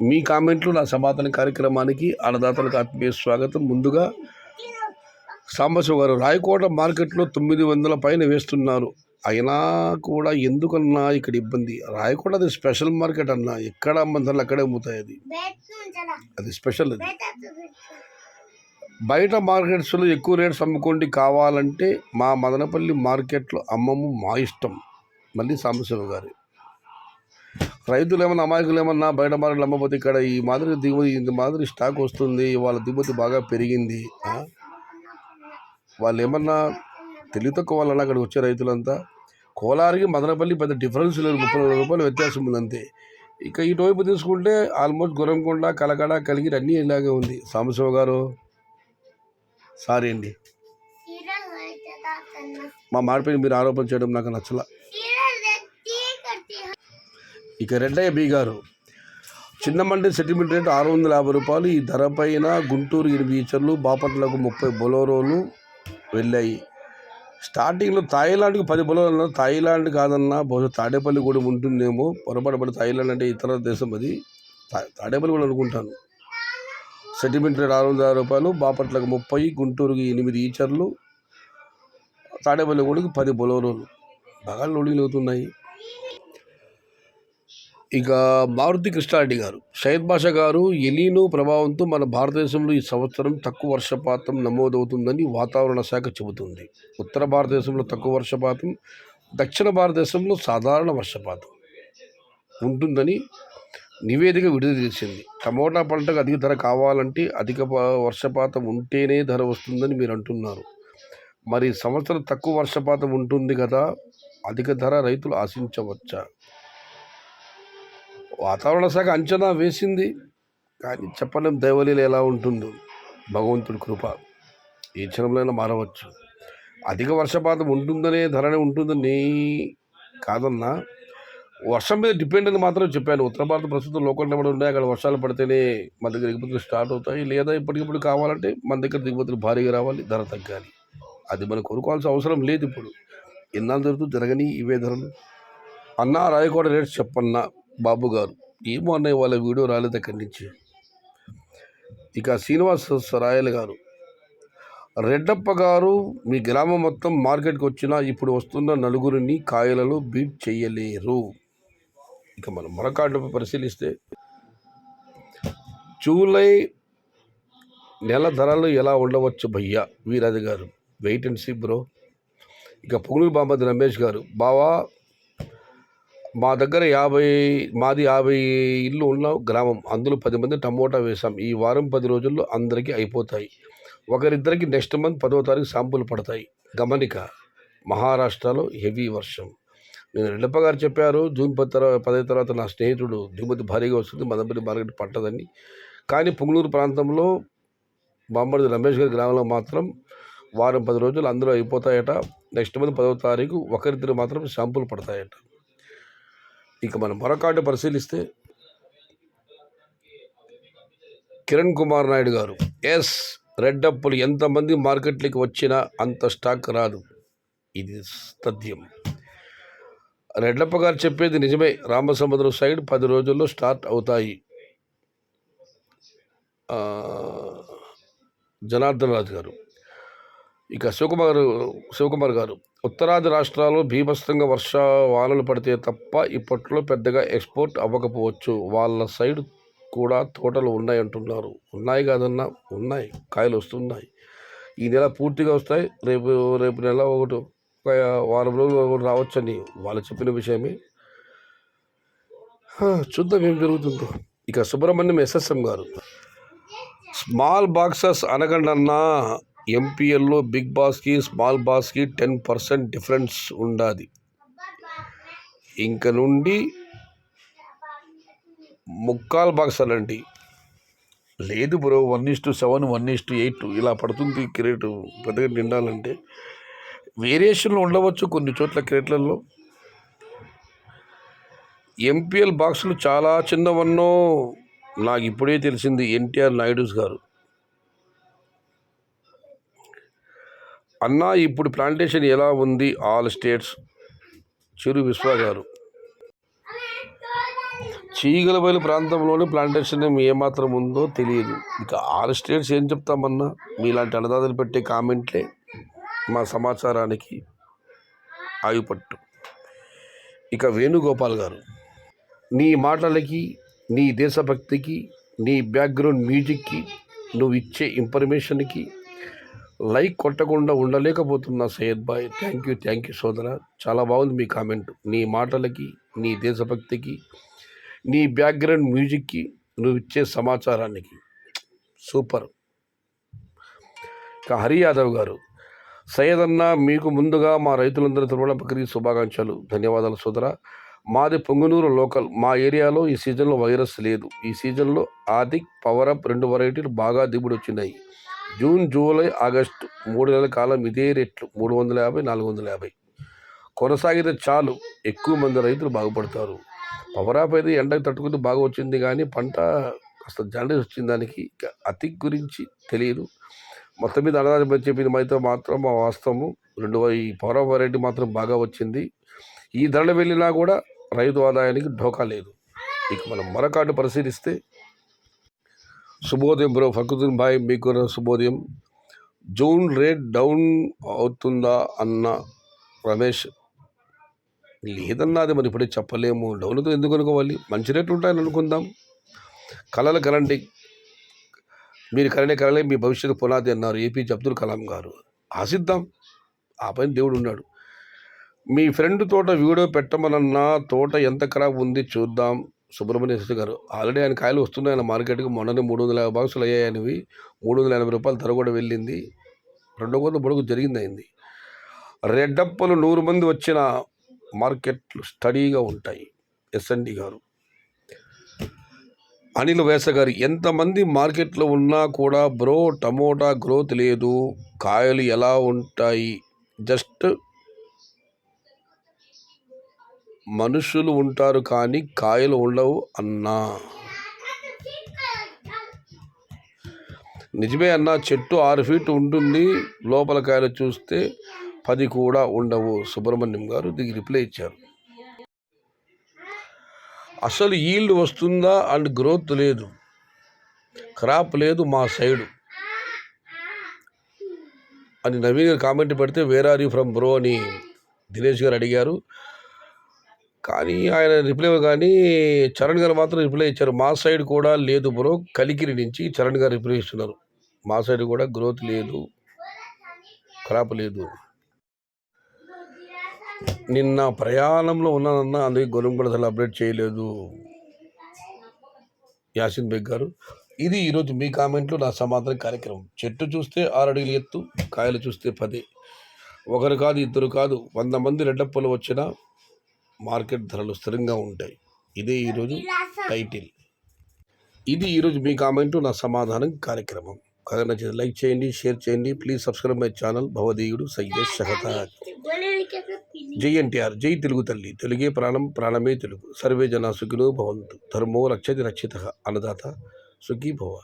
మీ కామెంట్లు నా సమాధాన కార్యక్రమానికి అన్నదాతలకు ఆత్మీయ స్వాగతం. ముందుగా సాంబశివ గారు, రాయకోట మార్కెట్లో 900 పైన వేస్తున్నారు, అయినా కూడా ఎందుకన్నా ఇక్కడ ఇబ్బంది? రాయకోట అది స్పెషల్ మార్కెట్ అన్నా, ఎక్కడ అమ్మందరూ అక్కడే అమ్ముతాయి. అది స్పెషల్. అది బయట మార్కెట్స్లో ఎక్కువ రేట్స్ అమ్ముకోండి, కావాలంటే మా మదనపల్లి మార్కెట్లో అమ్మము, మా ఇష్టం. మళ్ళీ సాంబశివ గారు, రైతులు ఏమన్నా అమాయకులు ఏమన్నా బయట మార్కెట్లు అమ్మకపోతే ఇక్కడ ఈ మాదిరి దిగుమతి, ఇంత మాదిరి స్టాక్ వస్తుంది, వాళ్ళ దిగుమతి బాగా పెరిగింది. వాళ్ళు ఏమన్నా తెలివి తక్కువ వాళ్ళన్నా అక్కడికి వచ్చే రైతులంతా. కోలారికి మదనపల్లి పెద్ద డిఫరెన్స్ లేదు, 30 రూపాయలు వ్యత్యాసం ఉంది అంతే. ఇక ఇటువైపు తీసుకుంటే ఆల్మోస్ట్ గురంకొండ, కలకడ, కలిగిరి అన్నీ ఇలాగే ఉంది. సాంబశివ గారు సారీ అండి, మా మాడిపోయి మీరు ఆరోపణ చేయడం నాకు నచ్చల. ఇక రెడ్డయ్య బి గారు, చిన్న మండి సెటిల్మెంట్ రేట్ 650 రూపాయలు. ఈ ధర పైన గుంటూరు 8 ఈచర్లు, బాపట్లకు 30 బొలోరోలు వెళ్ళాయి. స్టార్టింగ్లో థాయిలాండ్కి 10 బొలోరోలు. థాయిలాండ్ కాదన్నా, బహుశా తాడేపల్లి కూడా ఉంటుందేమో, పొరపాటు థాయిలాండ్ అంటే ఇతర దేశం, అది తాడేపల్లి కూడా అనుకుంటాను. సెటిల్మెంట్ రేట్ 660 రూపాయలు, బాపట్లకు 30, గుంటూరుకి 8 ఈచర్లు, తాడేపల్లి కూడా 10 బొలోరోలు. బాగా లోడింగ్ అవుతున్నాయి. ఇక మారుతి కృష్ణారెడ్డి గారు, షహీద్ బాషా గారు, ఎలీనో ప్రభావంతో మన భారతదేశంలో ఈ సంవత్సరం తక్కువ వర్షపాతం నమోదవుతుందని వాతావరణ శాఖ చెబుతుంది. ఉత్తర భారతదేశంలో తక్కువ వర్షపాతం, దక్షిణ భారతదేశంలో సాధారణ వర్షపాతం ఉంటుందని నివేదిక విడుదల చేసింది. టమోటా పంటకు అధిక ధర కావాలంటే అధిక వర్షపాతం ఉంటేనే ధర వస్తుందని మీరు అంటున్నారు. మరి సంవత్సరం తక్కువ వర్షపాతం ఉంటుంది కదా, అధిక ధర రైతులు ఆశించవచ్చా? వాతావరణ శాఖ అంచనా వేసింది, కానీ చెప్పలేం దైవలీల ఎలా ఉంటుందో, భగవంతుడి కృప ఏ క్షణంలో మారవచ్చు. అధిక వర్షపాతం ఉంటుందనే ధరనే ఉంటుందని కాదన్నా, వర్షం మీద డిపెండ్ అని మాత్రం చెప్పాను. ఉత్తర భారత ప్రస్తుతం లోకల్ నెంబర్ ఉన్నాయి, అక్కడ వర్షాలు పడితేనే మన దగ్గర దిగుబతులు స్టార్ట్ అవుతాయి. లేదా ఇప్పటికిప్పుడు కావాలంటే మన దగ్గర దిగుబతులు భారీగా రావాలి, ధర తగ్గాలి. అది మనం కొనుక్కోవాల్సిన అవసరం లేదు. ఇప్పుడు ఎన్నాళ్ళు జరుగుతూ జరగని ఇవే ధరలు. అన్నా రాయకోట రేట్స్ చెప్పన్నా బాబు గారు. ఏమో అన్నయ్య, వాళ్ళ వీడియో రాలేదు అక్కడి నుంచి. ఇక శ్రీనివాస్ రాయల్ గారు, రెడ్డప్ప గారు, మీ గ్రామం మొత్తం మార్కెట్కి వచ్చినా ఇప్పుడు వస్తున్న నలుగురిని కాయలలో బీట్ చేయలేరు. ఇక మనం మరొకటి పరిశీలిస్తే, జూలై నెల ధరలు ఎలా ఉండవచ్చు భయ్యా? వీరాజు గారు, వెయిట్ అండ్ సీ బ్రో. ఇక పుంగూరు బామ్మది రమేష్ గారు, బావా మా దగ్గర 50 ఇల్లు ఉన్న గ్రామం, అందులో 10 మంది టమోటా వేసాం. ఈ వారం 10 రోజుల్లో అందరికీ అయిపోతాయి. ఒకరిద్దరికి నెక్స్ట్ మంత్ 10వ తారీఖు శాంపుల్ పడతాయి. గమనిక, మహారాష్ట్రలో హెవీ వర్షం. నేను రెడ్డప్ప గారు చెప్పారు, జూన్ 10 తర్వాత నా స్నేహితుడు దిగుమతి భారీగా వస్తుంది, మదనపల్లి మార్కెట్ పట్టదని. కానీ పుంగళూరు ప్రాంతంలో బామ్మర్ది రమేష్ గారి గ్రామంలో మాత్రం వారం 10 రోజులు అందరూ అయిపోతాయట. నెక్స్ట్ మంత్ 10వ తారీఖు ఒకరిద్దరు మాత్రం శాంపుల్ పడతాయట. ఇక మనం మరొకటి పరిశీలిస్తే, కిరణ్ కుమార్ నాయుడు గారు, ఎస్ రెడ్డప్పులు ఎంతమంది మార్కెట్లోకి వచ్చినా అంత స్టాక్ రాదు, ఇది తథ్యం. రెడ్డప్ప గారు చెప్పేది నిజమే. రామసముద్రం సైడ్ 10 రోజుల్లో స్టార్ట్ అవుతాయి. జనార్దన్ రాజు గారు, ఇక శివకుమార్ గారు, ఉత్తరాది రాష్ట్రాల్లో భీభత్సంగా వానలు పడితే తప్ప ఇప్పట్లో పెద్దగా ఎక్స్పోర్ట్ అవ్వకపోవచ్చు. వాళ్ళ సైడ్ కూడా తోటలు ఉన్నాయంటున్నారు. ఉన్నాయి కాదన్నా, ఉన్నాయి, కాయలు వస్తున్నాయి. ఈ నెల పూర్తిగా వస్తాయి. రేపు నెల ఒక వారం రోజులు రావచ్చని వాళ్ళు చెప్పిన విషయమే. చూద్దాం ఏం జరుగుతుందో. ఇక సుబ్రహ్మణ్యం ఎస్ఎస్ఎం గారు, స్మాల్ బాక్సెస్ అనగండన్నా, ఎంపీఎల్లో బిగ్ బాస్కి స్మాల్ బాక్స్కి 10% డిఫరెన్స్ ఉండాది. ఇంక నుండి ముక్కాల్ బాక్స్ అనండి. లేదు బ్రో, 1:7, 1:8 ఇలా పడుతుంది క్రేటు. పెద్దగా నిండాలంటే వేరియేషన్లు ఉండవచ్చు కొన్ని చోట్ల క్రేట్లలో. ఎంపీఎల్ బాక్సులు చాలా చిన్నవన్నో, నాకు ఇప్పుడే తెలిసింది. ఎన్టీఆర్ నాయుడుస్ గారు, అన్నా ఇప్పుడు ప్లాంటేషన్ ఎలా ఉంది ఆల్ స్టేట్స్? చిరు విశ్వ గారు, చీగలబయలు ప్రాంతంలోని ప్లాంటేషన్ ఏమాత్రం ఉందో తెలియదు. ఇక 6 స్టేట్స్ ఏం చెప్తామన్నా, మీలాంటి అన్నదాతలు పెట్టే కామెంట్లే మా సమాచారానికి ఆయుపట్టు. ఇక వేణుగోపాల్ గారు, నీ మాటలకి, నీ దేశభక్తికి, నీ బ్యాక్గ్రౌండ్ మ్యూజిక్కి, నువ్వు ఇచ్చే ఇన్ఫర్మేషన్కి లైక్ కొట్టకుండా ఉండలేకపోతున్నా సయ్యద్ బాయ్. థ్యాంక్ యూ సోదరా. చాలా బాగుంది మీ కామెంట్. నీ మాటలకి, నీ దేశభక్తికి, నీ బ్యాక్గ్రౌండ్ మ్యూజిక్కి, నువ్వు ఇచ్చే సమాచారానికి సూపర్. ఇక హరి యాదవ్ గారు, సయ్యద్ అన్న, మీకు ముందుగా మా రైతులందరి తరపున బక్రీద్ శుభాకాంక్షలు. ధన్యవాదాలు సోదరా. మాది పొంగనూరు లోకల్. మా ఏరియాలో ఈ సీజన్లో వైరస్ లేదు. ఈ సీజన్లో ఆదిక్, పవర్ అప్ 2 వెరైటీలు బాగా దిగుబడి వచ్చినాయి. జూన్, జూలై, ఆగస్టు 3 నెలల కాలం ఇదే రేట్లు 350, 450 కొనసాగితే చాలు. ఎక్కువ మంది రైతులు బాగుపడతారు. పవర్ అప్ అయితే ఎండకు తట్టుకుంటూ బాగా వచ్చింది, కానీ పంట కాస్త జాండీస్ వచ్చింది. దానికి అతిక్ గురించి తెలియదు. మొత్తం మీద అన్నదాత చెప్పింది అయితే మాత్రం మా వాస్తవము. ఈ పవర్ అప్ వెరైటీ మాత్రం బాగా వచ్చింది. ఈ ధరలు వెళ్ళినా కూడా రైతు ఆదాయానికి ఢోకా లేదు. ఇక మనం మరొకటి పరిశీలిస్తే, శుభోదయం బ్రో ఫకుద్దీన్ భాయ్, మీకు శుభోదయం. జూన్ రేట్ డౌన్ అవుతుందా అన్న రమేష్, లేదన్నా అది మరి ఇప్పుడే చెప్పలేము. డౌన్ అయితే ఎందుకు అనుకోవాలి, మంచి రేట్లు ఉంటాయని అనుకుందాం. కళల కలండి, మీరు కలలే మీ భవిష్యత్తు పునాది అన్నారు ఏపీజే అబ్దుల్ కలాం గారు. ఆశిద్దాం, ఆ పైన దేవుడు ఉన్నాడు. మీ ఫ్రెండ్ తోట వీడియో పెట్టమనన్నా, తోట ఎంత ఖరాబ్ ఉంది చూద్దాం. సుబ్రహ్మణ్య శశి గారు, ఆల్రెడీ ఆయన కాయలు వస్తున్నాయన్న మార్కెట్కి. మొన్ననే 350 బాక్సులు అయ్యాయనివి, 380 రూపాయలు ధర కూడా వెళ్ళింది. 2 కోట్ల పొడుగు జరిగింది. రెడ్డప్పలు 100 మంది వచ్చిన మార్కెట్లు స్టడీగా ఉంటాయి. ఎస్ఎన్డి గారు. అనిల్ వేస గారు, ఎంతమంది మార్కెట్లో ఉన్నా కూడా బ్రో టమోటా గ్రోత్ లేదు, కాయలు ఎలా ఉంటాయి, జస్ట్ మనుషులు ఉంటారు కానీ కాయలు ఉండవు అన్నా. నిజమే అన్న, చెట్టు 6 ఫీట్ ఉంటుంది, లోపల కాయలు చూస్తే 10 కూడా ఉండవు. సుబ్రహ్మణ్యం గారు దీనికి రిప్లై ఇచ్చారు. అసలు ఈల్డ్ వస్తుందా అండ్ గ్రోత్ లేదు, క్రాప్ లేదు మా సైడు అని నవీన్ గారు కామెంట్ పెడితే, where are you from bro అని దినేష్ గారు అడిగారు. కానీ ఆయన రిప్లై, కానీ చరణ్ గారు మాత్రం రిప్లై ఇచ్చారు, మా సైడ్ కూడా లేదు బ్రో. కలికిరి నుంచి చరణ్ గారు రిప్లై ఇస్తున్నారు, మా సైడ్ కూడా గ్రోత్ లేదు, క్రాప్ లేదు. నిన్న ప్రయాణంలో ఉన్నానన్న, అందుకే గొలుంగూడ అసలు అప్డేట్ చేయలేదు. యాసిన్ బేగ్ గారు, ఇది ఈరోజు మీ కామెంట్లు నా సమాధాన కార్యక్రమం. చెట్టు చూస్తే 6 అడుగులు ఎత్తు, కాయలు చూస్తే 10. ఒకరు కాదు, ఇద్దరు కాదు, 100 మంది రెడ్డప్పలు వచ్చినా మార్కెట్ ధరలు స్థిరంగా ఉంటాయి. ఇదే ఈరోజు టైటిల్. ఇది ఈరోజు మీ కామెంటు నా సమాధానం కార్యక్రమం. కథ నచ్చితే లైక్ చేయండి, షేర్ చేయండి. ప్లీజ్ సబ్స్క్రైబ్ మై ఛానల్ భవదీయుడు సయ్యద్ షహతాజ్. జై ఎన్టీఆర్, జై తెలుగు తల్లి, తెలుగే ప్రాణం, ప్రాణమే తెలుగు. సర్వే జనా సుఖినో భవంతు. ధర్మో రక్షతి రక్షితః. అన్నదాత సుఖీ భవ.